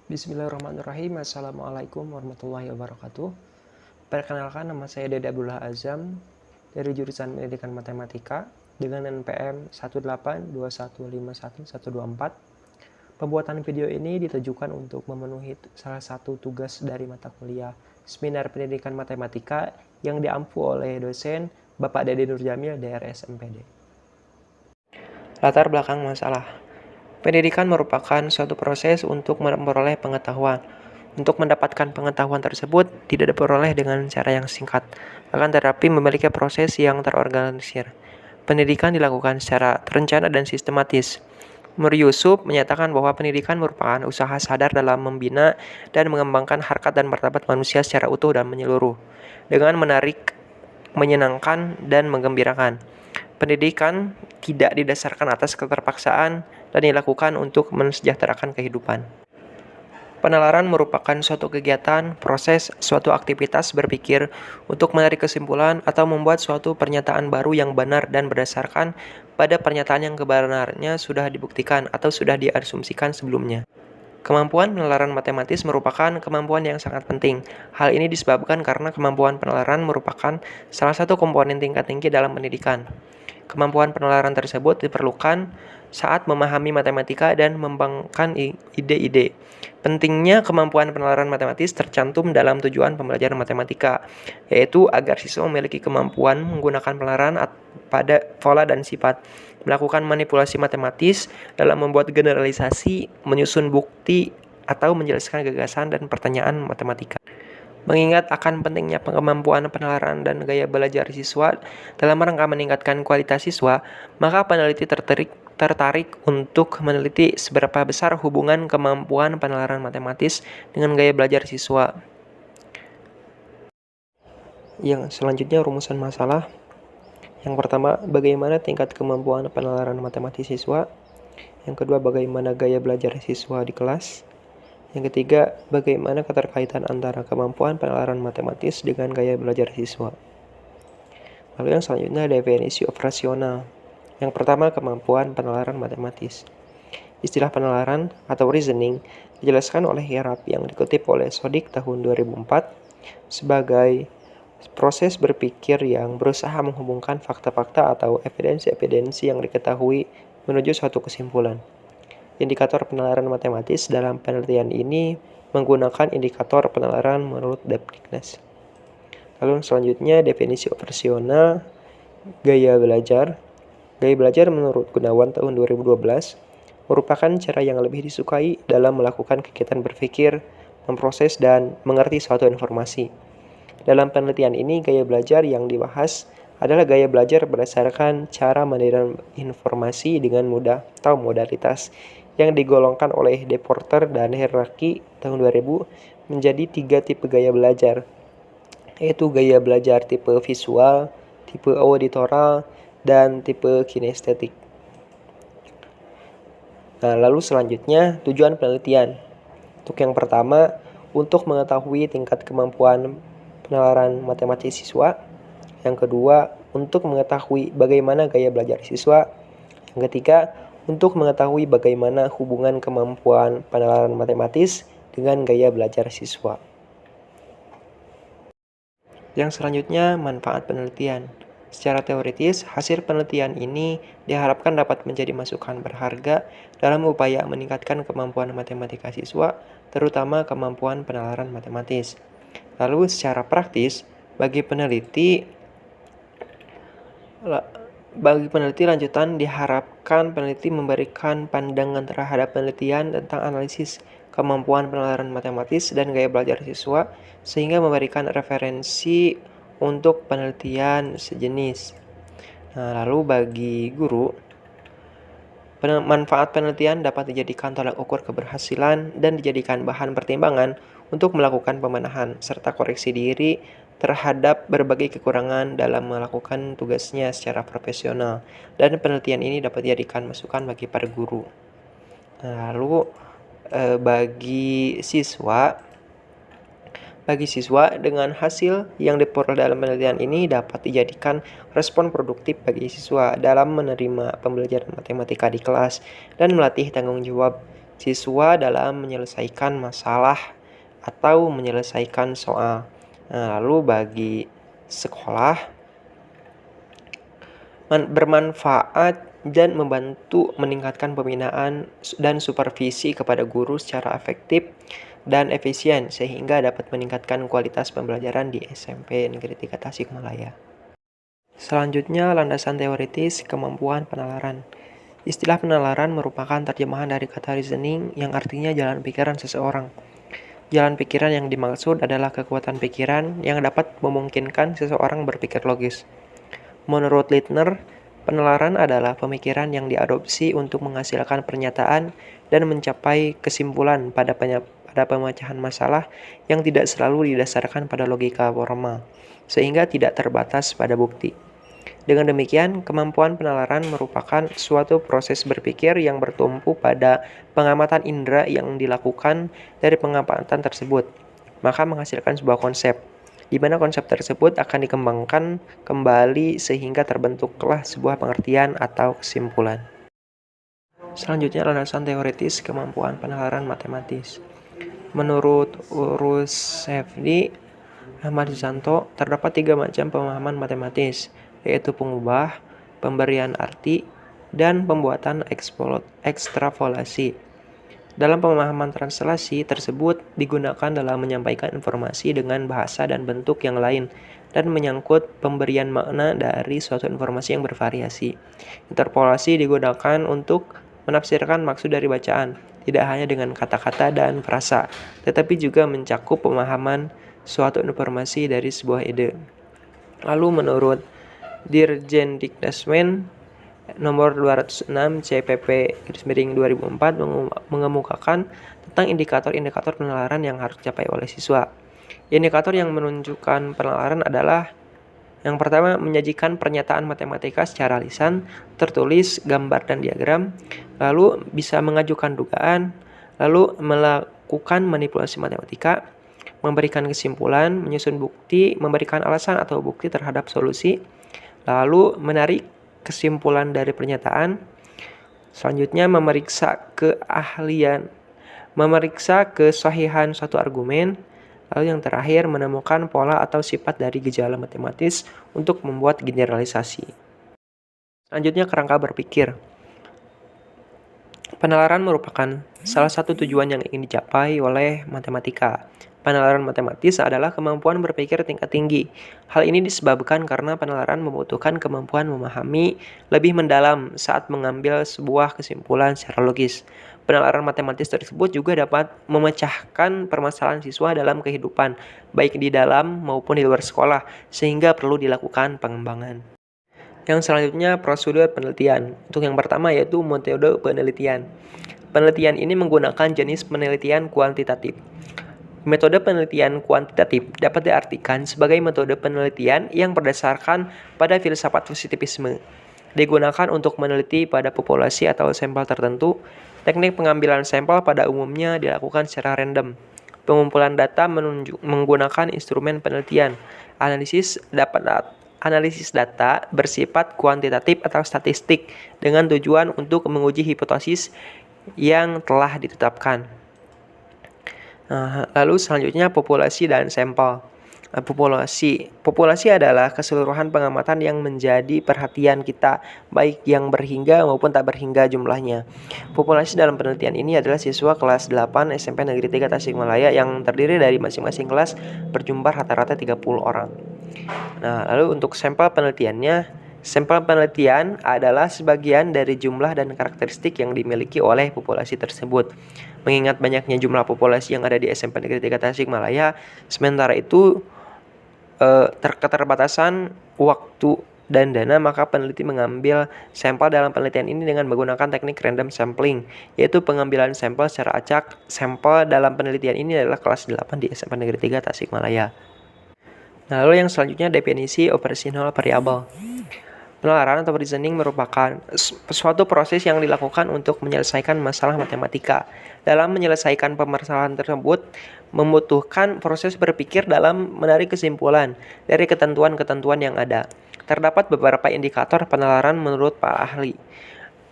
Bismillahirrahmanirrahim. Assalamualaikum warahmatullahi wabarakatuh. Perkenalkan, nama saya Dede Abdullah Azam dari jurusan Pendidikan Matematika dengan NPM 182151124. Pembuatan video ini ditujukan untuk memenuhi salah satu tugas dari mata kuliah Seminar Pendidikan Matematika yang diampu oleh dosen Bapak Dede Nurjamil DRS MPD. Latar belakang masalah. Pendidikan merupakan suatu proses untuk memperoleh pengetahuan. Untuk mendapatkan pengetahuan tersebut tidak diperoleh dengan cara yang singkat, akan tetapi memiliki proses yang terorganisir. Pendidikan dilakukan secara terencana dan sistematis. Nur Yusuf menyatakan bahwa pendidikan merupakan usaha sadar dalam membina dan mengembangkan harkat dan martabat manusia secara utuh dan menyeluruh, dengan menarik, menyenangkan, dan menggembirakan. Pendidikan tidak didasarkan atas keterpaksaan dan dilakukan untuk mensejahterakan kehidupan. Penalaran merupakan suatu kegiatan, proses, suatu aktivitas berpikir untuk menarik kesimpulan atau membuat suatu pernyataan baru yang benar dan berdasarkan pada pernyataan yang kebenarannya sudah dibuktikan atau sudah diasumsikan sebelumnya. Kemampuan penalaran matematis merupakan kemampuan yang sangat penting. Hal ini disebabkan karena kemampuan penalaran merupakan salah satu komponen tingkat tinggi dalam pendidikan. Kemampuan penalaran tersebut diperlukan saat memahami matematika dan mengembangkan ide-ide. Pentingnya kemampuan penalaran matematis tercantum dalam tujuan pembelajaran matematika, yaitu agar siswa memiliki kemampuan menggunakan penalaran pada pola dan sifat, melakukan manipulasi matematis dalam membuat generalisasi, menyusun bukti, atau menjelaskan gagasan dan pertanyaan matematika. Mengingat akan pentingnya kemampuan penalaran dan gaya belajar siswa dalam rangka meningkatkan kualitas siswa, maka peneliti tertarik untuk meneliti seberapa besar hubungan kemampuan penalaran matematis dengan gaya belajar siswa. Yang selanjutnya, rumusan masalah. Yang pertama, bagaimana tingkat kemampuan penalaran matematis siswa. Yang kedua, bagaimana gaya belajar siswa di kelas. Yang ketiga, bagaimana keterkaitan antara kemampuan penalaran matematis dengan gaya belajar siswa. Lalu yang selanjutnya, definisi operasional. Yang pertama, kemampuan penalaran matematis. Istilah penalaran atau reasoning dijelaskan oleh Hierap yang dikutip oleh Sodik tahun 2004 sebagai proses berpikir yang berusaha menghubungkan fakta-fakta atau evidensi-evidensi yang diketahui menuju suatu kesimpulan. Indikator penalaran matematis dalam penelitian ini menggunakan indikator penalaran menurut Debnitz. Lalu selanjutnya, definisi operasional gaya belajar. Gaya belajar menurut Gunawan tahun 2012 merupakan cara yang lebih disukai dalam melakukan kegiatan berpikir, memproses, dan mengerti suatu informasi. Dalam penelitian ini, gaya belajar yang dibahas adalah gaya belajar berdasarkan cara menerima informasi dengan mudah atau modalitas yang digolongkan oleh Deporter dan Hierarchy tahun 2000 menjadi 3 tipe gaya belajar, yaitu gaya belajar tipe visual, tipe auditoral, dan tipe kinestetik. Nah, lalu selanjutnya, tujuan penelitian. Untuk yang pertama, untuk mengetahui tingkat kemampuan penalaran matematis siswa. Yang kedua, untuk mengetahui bagaimana gaya belajar siswa. Yang ketiga, untuk mengetahui bagaimana hubungan kemampuan penalaran matematis dengan gaya belajar siswa. Yang selanjutnya, manfaat penelitian. Secara teoritis, hasil penelitian ini diharapkan dapat menjadi masukan berharga dalam upaya meningkatkan kemampuan matematika siswa, terutama kemampuan penalaran matematis. Lalu secara praktis, bagi peneliti lanjutan diharapkan peneliti memberikan pandangan terhadap penelitian tentang analisis kemampuan penalaran matematis dan gaya belajar siswa, sehingga memberikan referensi untuk penelitian sejenis. Nah, lalu bagi guru, manfaat penelitian dapat dijadikan tolak ukur keberhasilan dan dijadikan bahan pertimbangan untuk melakukan pembenahan serta koreksi diri terhadap berbagai kekurangan dalam melakukan tugasnya secara profesional, dan penelitian ini dapat dijadikan masukan bagi para guru. Lalu bagi siswa dengan hasil yang diperoleh dalam penelitian ini dapat dijadikan respon produktif bagi siswa dalam menerima pembelajaran matematika di kelas dan melatih tanggung jawab siswa dalam menyelesaikan masalah atau menyelesaikan soal. Nah, lalu bagi sekolah, bermanfaat dan membantu meningkatkan pembinaan dan supervisi kepada guru secara efektif dan efisien sehingga dapat meningkatkan kualitas pembelajaran di SMP Negeri 3 Tasikmalaya. Selanjutnya, landasan teoritis kemampuan penalaran. Istilah penalaran merupakan terjemahan dari kata reasoning yang artinya jalan pikiran seseorang. Jalan pikiran yang dimaksud adalah kekuatan pikiran yang dapat memungkinkan seseorang berpikir logis. Menurut Littner, penalaran adalah pemikiran yang diadopsi untuk menghasilkan pernyataan dan mencapai kesimpulan pada pemecahan masalah yang tidak selalu didasarkan pada logika formal, sehingga tidak terbatas pada bukti. Dengan demikian, kemampuan penalaran merupakan suatu proses berpikir yang bertumpu pada pengamatan indera yang dilakukan dari pengamatan tersebut, maka menghasilkan sebuah konsep, di mana konsep tersebut akan dikembangkan kembali sehingga terbentuklah sebuah pengertian atau kesimpulan. Selanjutnya, landasan teoritis kemampuan penalaran matematis. Menurut Urusevdi Ahmad Susanto, terdapat 3 macam pemahaman matematis, yaitu pengubah, pemberian arti, dan pembuatan ekstrapolasi. Dalam pemahaman translasi tersebut digunakan dalam menyampaikan informasi dengan bahasa dan bentuk yang lain dan menyangkut pemberian makna dari suatu informasi yang bervariasi. Interpolasi digunakan untuk menafsirkan maksud dari bacaan, tidak hanya dengan kata-kata dan frasa, tetapi juga mencakup pemahaman suatu informasi dari sebuah ide. Lalu menurut Dirjen Dikdasmen nomor 206 CPP 2004 mengemukakan tentang indikator-indikator penalaran yang harus dicapai oleh siswa. Indikator yang menunjukkan penalaran adalah yang pertama, menyajikan pernyataan matematika secara lisan, tertulis, gambar, dan diagram, lalu bisa mengajukan dugaan, lalu melakukan manipulasi matematika, memberikan kesimpulan, menyusun bukti, memberikan alasan atau bukti terhadap solusi, lalu menarik kesimpulan dari pernyataan. Selanjutnya, memeriksa kesahihan suatu argumen. Lalu yang terakhir, menemukan pola atau sifat dari gejala matematis untuk membuat generalisasi. Selanjutnya, kerangka berpikir. Penalaran merupakan salah satu tujuan yang ingin dicapai oleh matematika. Penalaran matematis adalah kemampuan berpikir tingkat tinggi. Hal ini disebabkan karena penalaran membutuhkan kemampuan memahami lebih mendalam saat mengambil sebuah kesimpulan secara logis. Penalaran matematis tersebut juga dapat memecahkan permasalahan siswa dalam kehidupan, baik di dalam maupun di luar sekolah, sehingga perlu dilakukan pengembangan. Yang selanjutnya, prosedur penelitian. Untuk yang pertama yaitu metode penelitian. Penelitian ini menggunakan jenis penelitian kuantitatif. Metode penelitian kuantitatif dapat diartikan sebagai metode penelitian yang berdasarkan pada filsafat positivisme. Digunakan untuk meneliti pada populasi atau sampel tertentu. Teknik pengambilan sampel pada umumnya dilakukan secara random. Pengumpulan data menggunakan instrumen penelitian. Analisis data bersifat kuantitatif atau statistik dengan tujuan untuk menguji hipotesis yang telah ditetapkan. Lalu selanjutnya populasi dan sampel. Populasi adalah keseluruhan pengamatan yang menjadi perhatian kita, baik yang berhingga maupun tak berhingga jumlahnya. Populasi dalam penelitian ini adalah siswa kelas 8 SMP Negeri 3 Tasikmalaya yang terdiri dari masing-masing kelas berjumlah rata-rata 30 orang. Lalu untuk sampel penelitiannya, sampel penelitian adalah sebagian dari jumlah dan karakteristik yang dimiliki oleh populasi tersebut. Mengingat banyaknya jumlah populasi yang ada di SMP Negeri 3 Tasikmalaya, sementara itu keterbatasan waktu dan dana, maka peneliti mengambil sampel dalam penelitian ini dengan menggunakan teknik random sampling, yaitu pengambilan sampel secara acak. Sampel dalam penelitian ini adalah kelas 8 di SMP Negeri 3 Tasikmalaya. Lalu yang selanjutnya, definisi operasional variabel. Penalaran atau reasoning merupakan suatu proses yang dilakukan untuk menyelesaikan masalah matematika. Dalam menyelesaikan permasalahan tersebut, membutuhkan proses berpikir dalam menarik kesimpulan dari ketentuan-ketentuan yang ada. Terdapat beberapa indikator penalaran menurut para ahli.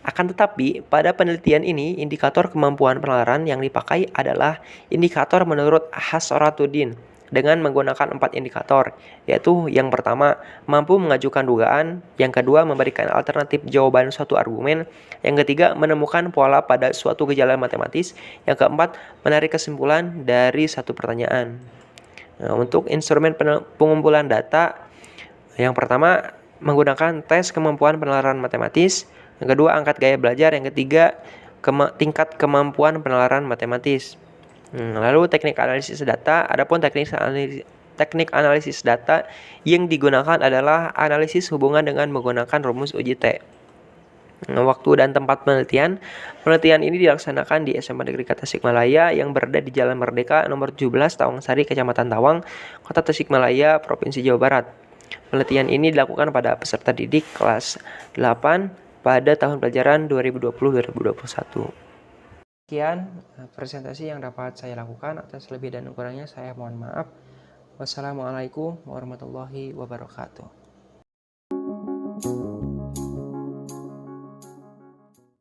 Akan tetapi, pada penelitian ini, indikator kemampuan penalaran yang dipakai adalah indikator menurut Hassoratuddin dengan menggunakan 4 indikator, yaitu yang pertama, mampu mengajukan dugaan, yang kedua, memberikan alternatif jawaban suatu argumen, yang ketiga, menemukan pola pada suatu gejala matematis, yang keempat, menarik kesimpulan dari satu pertanyaan. Nah, untuk instrumen pengumpulan data, yang pertama, menggunakan tes kemampuan penalaran matematis, yang kedua, angkat gaya belajar, yang ketiga, tingkat kemampuan penalaran matematis. Lalu teknik analisis data, adapun teknik analisis data yang digunakan adalah analisis hubungan dengan menggunakan rumus uji T. Waktu dan tempat penelitian ini dilaksanakan di SMA Negeri Tasikmalaya yang berada di Jalan Merdeka nomor 17 Tawangsari, Kecamatan Tawang, Kota Tasikmalaya, Provinsi Jawa Barat. Penelitian ini dilakukan pada peserta didik kelas 8 pada tahun pelajaran 2020-2021. Sekian presentasi yang dapat saya lakukan. Atas lebih dan kurangnya saya mohon maaf. Wassalamualaikum warahmatullahi wabarakatuh.